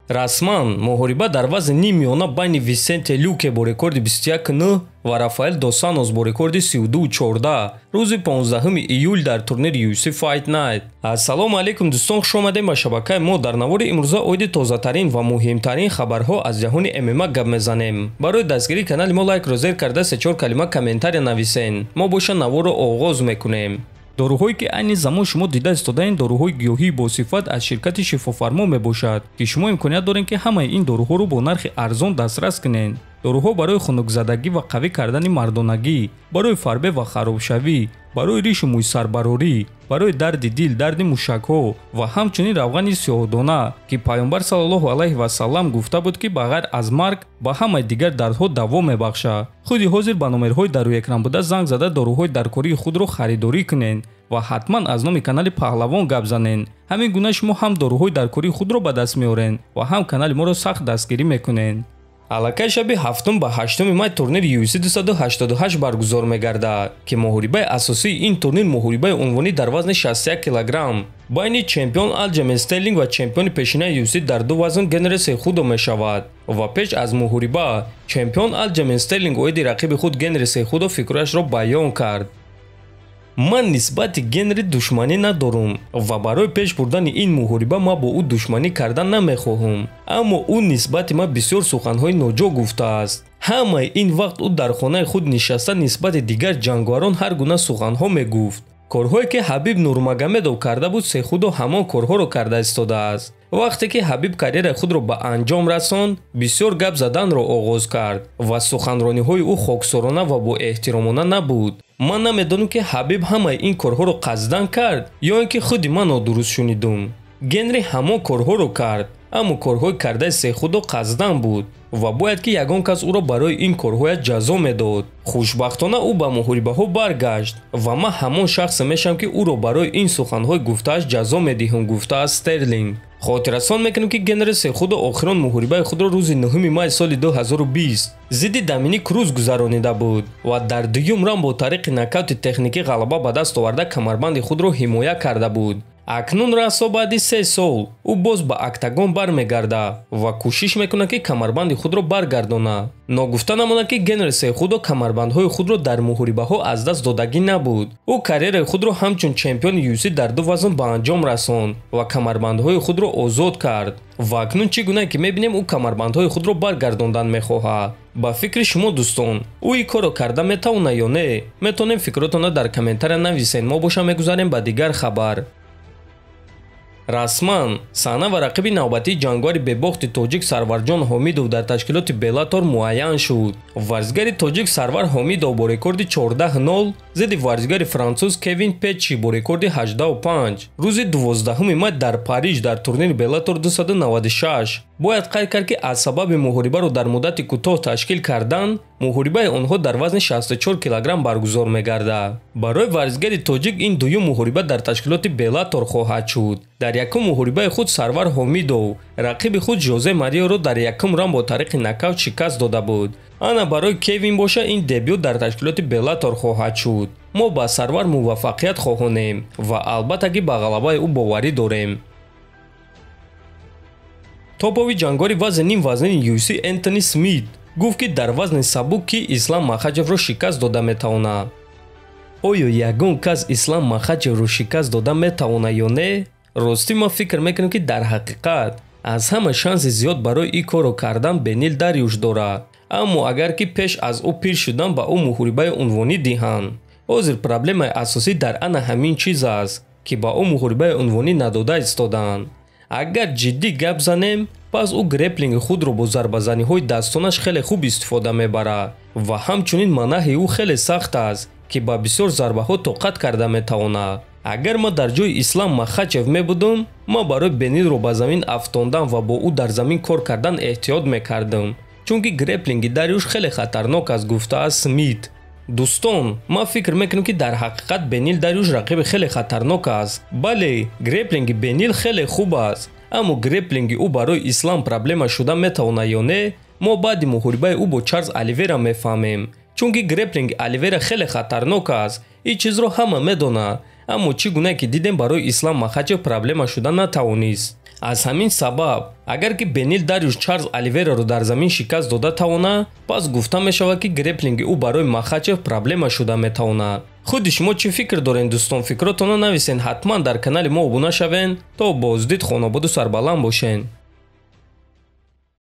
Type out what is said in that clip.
Расман муҳориба дар вазни нимёна байни Висенте Люке бо рекорди 21-9 ва Рафаэл дос Сантос бо рекорди 32-14 рӯзи 15 июл дар турнири UFC Fight Night. Ассалому алайкум дӯстон, хуш омадем ба шабакаи мо. Дар навори имрӯза оиди тозатарин ва муҳимтарин хабарҳо аз ҷаҳони ММА гап мезанем. Барои дастгирии канали мо лайкро зер карда 3-4 калима комментария нависен. мо боша наворро оғоз мекунем. доруҳое ки айни замон шумо дида истодаен доруҳои гиёҳии босифат аз ширкати шифофармо мебошад, ки шумо имконият доред ки ҳамаи ин доруҳоро бо нархи арзон дастрас кунед. доруҳо барои хунукзадагӣ ва қавӣ кардани мардонагӣ, барои фарбе ва харобшавӣ, барои ришу мӯйсарбарорӣ, барои дарди дил, дарди мушакҳо ва ҳамчунин равғани сиёҳдона, ки пайғамбар саллаллоҳу алайҳи васаллам гуфта буд ки ба ғайр аз марг ба ҳамаи дигар дардҳо даво мебахшад. худи ҳозир ба номерҳои дар рӯи экран буда занг зада доруҳои даркории худро харидорӣ кунед ва ҳатман аз номи канали Паҳлавон гап занед. ҳамин гуна шумо ҳам доруҳои даркории худро ба даст меоред ва ҳам канали моро сахт дастгирӣ мекунед. аллакай шаби 7 ба 8 май турнири UFC 288 баргузор мегардад, ки муҳорибаи асосии ин турнир муҳорибаи унвонӣ дар вазни 61 кг байни чемпион Алҷамин Стерлинг ва чемпиони пешинаи UFC дар ду вазн Генри Сехудо мешавад. ва пеш аз муҳориба чемпион Алҷамин Стерлинг оиди рақиби худ Генри Сехудо фикрашро баён кард. ман нисбати Генри душманӣ надорам ва барои пеш бурдани ин муҳориба ман бо ӯ душманӣ кардан намехоҳам, аммо ӯ нисбати ман бисёр суханҳои ноҷо гуфтааст. ҳамаи ин вақт ӯ дар хонаи худ нишаста нисбати дигар ҷангварон ҳар гуна суханҳо мегуфт. корҳое ки Ҳабиб Нурмагомедов карда буд, Сехудо ҳамон корҳоро карда истодааст. вақте ки Ҳабиб карьераи худро ба анҷом расонд, бисёр гап заданро оғоз кард ва суханрониҳои ӯ хоксорона ва боэҳтиромона набуд. ман намедонам ки Ҳабиб ҳамаи ин корҳоро қасдан кард ё ин ки худи ман нодуруст шунидум. Генри ҳамон корҳоро кард, аммо корҳои кардаи Сехудо қасдан буд ва бояд ки ягон кас ӯро барои ин корҳояш ҷазо медод. хушбахтона ӯ ба муҳорибаҳо баргашт ва ман ҳамон шахсе мешавам ки ӯро барои ин суханҳои гуфтааш ҷазо медиҳам, гуфтааст Стерлинг. хотиррасон мекунем ки Генри Сехудо охирон муҳорибаи худро рӯзи 9 май соли 2020 зидди Доминик Круз гузаронида буд ва дар дуюм раунд бо тариқи нокаути техникӣ ғалаба ба даст оварда камарбанди худро ҳимоя карда буд. акнун расо баъди 3 сол ӯ боз ба октагон бармегарда ва кӯшиш мекунад ки камарбанди худро баргардонад. ногуфта намонад ки Генри Сехудо камарбандҳои худро дар муҳорибаҳо аз даст додагӣ набуд. ӯ карьераи худро ҳамчун чемпиони UFC дар ду вазн ба анҷом расонд ва камарбандҳои худро озод кард. ва акнун чӣ гуна ки мебинем ӯ камарбандҳои худро баргардондан мехоҳад. ба фикри шумо дӯстон, ӯ ин корро карда метавонад ё не? метавонем фикротонро дар комментария нависед. мо боша мегузарем ба дигар хабар. расман саҳна ва рақиби навбатии ҷангвари бебохти тоҷик Сарварҷон Ҳомидов дар ташкилоти Беллатор муайян шуд. варзигари тоҷик Сарвар Ҳомидов бо рекорди 14-0 зидди варзигари француз Кевин Петчи бо рекорди 8-5 рӯзи 12 май дар Париж дар турнири Беллатор 296 бояд қайд кард ки аз сабаби муҳорибаро дар муддати кӯтоҳ ташкил кардан, муҳорибаи онҳо дар вазни 64 кг баргузор мегардад. барои варзигари тоҷик ин дуюм муҳориба дар ташкилоти Беллатор хоҳад шуд. дар якум муҳорибаи худ Сарвар Ҳомидов рақиби худ Жозе Мариоро дар якум раунд бо тариқи нокаут шикаст дода буд. ана барои Кевин боша ин дебют дар ташкилоти Беллатор хоҳад шуд. мо ба Сарвар муваффақият хоҳонем ва албатта ки ба ғалабаи ӯ боварӣ дорем. топови ҷангвари вазни ним вазнини UFC Энтони Смит гуфт ки дар вазни сабук ки Ислам Махачевро шикаст дода метавонад. оё ягон кас Ислам Махачевро шикаст дода метавонад ё не? ростӣ ман фикр мекунам ки дар ҳақиқат аз ҳама шанси зиёд барои ин корро кардан Бенил Дарюш дорад. аммо агар ки пеш аз ӯ пир шудан ба ӯ муҳорибаи унвонӣ диҳанд. ҳозир проблемаи асосӣ дар ана ҳамин чиз аст, ки ба ӯ муҳорибаи унвонӣ надода истоданд. агар ҷиддӣ гап занем, пас ӯ греплинги худро бо зарбазаниҳои дастонаш хеле хуб истифода мебарад ва ҳамчунин манаҳи ӯ хеле сахт аст, ки ба бисёр зарбаҳо тоқат карда метавонад. агар ман дар ҷои Ислам Махачев мебудам, ман барои Бенилро ба замин афтондан ва бо ӯ дар замин кор кардан эҳтиёт мекардам, чунки греплинги Дарюш хеле хатарнок аст, гуфтааст Смит. дӯстон, ман фикр мекунам ки дар ҳақиқат Бенил Дарюш рақиби хеле хатарнок аст. бале, греплинги Бенил хеле хуб аст, аммо греплинги ӯ барои Ислам проблема шуда метавонад ё не? мо баъди муҳорибаи ӯ бо Чарлз Оливера мефаҳмем, чунки греплинги Оливера хеле хатарнок аст. ин чизро ҳама медонад, аммо чӣ гуна ки дидем барои Ислам Махачев проблема шуда натавонист. аз ҳамин сабаб агар ки Бенил Дариуш Чарлз Оливераро дар замин шикаст дода тавона, пас гуфта мешавад ки греплинги ӯ барои Махачев проблема шуда метавонад. худи шумо чӣ фикр доред дӯстон? фикротонро нависен, ҳатман дар канали мо обуна шавен. То боздид, хонободу сарбаланд бошен.